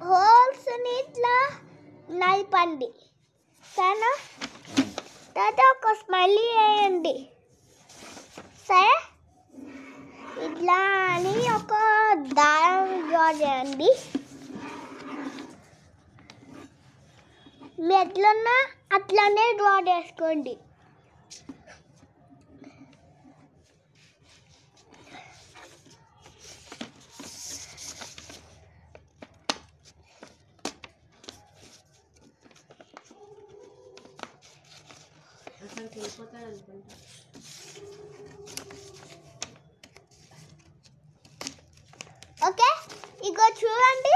Holes ఇట్లా నలపండి సరేనా. తర్వాత ఒక స్మైలీ వేయండి సరే. ఇట్లా అని ఒక దారం డ్రా చేయండి. మీ ఎట్లున్నా అట్లనే డ్రా చేసుకోండి. ఓకే, ఇగో చూడండి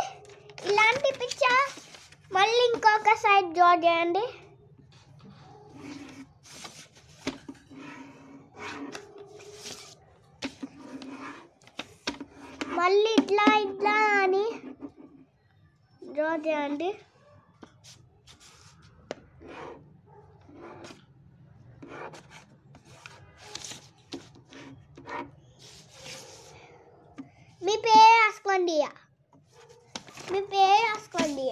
ఇలాంటి పిక్చర్ మళ్ళీ ఇంకొక సైడ్ డ్రా చేయండి. మళ్ళీ ఇట్లా ఇట్లా అని డ్రా చేయండి. మీ పేరు రాసుకోండి. మీ పేరు రాసుకోండి.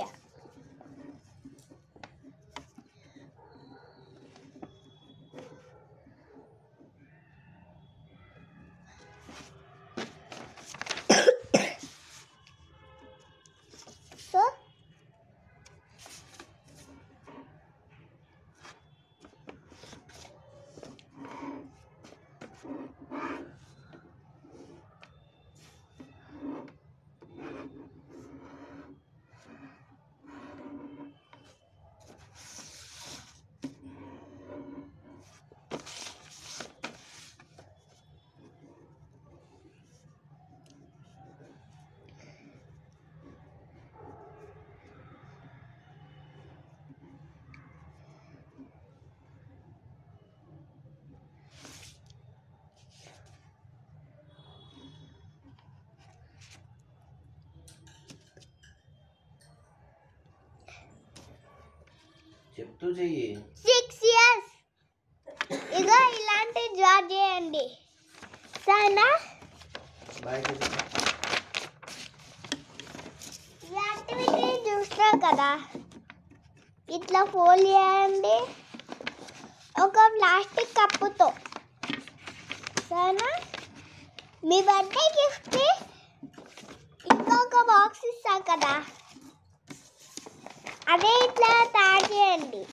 సో చెప్తూ చెయ్యి. 6 years ఇగో ఇలాంటి డ్రా చేయండి సరేనా. ఈ యాక్టివిటీ చూస్తారు కదా, ఇట్లా ఫోల్డ్ చేయండి ఒక ప్లాస్టిక్ కప్పుతో సరేనా. మీ బర్త్డే గిఫ్ట్కి ఇంకొక బాక్స్ ఇస్తాం కదా, అదే ఇట్లా తయారు చేయండి.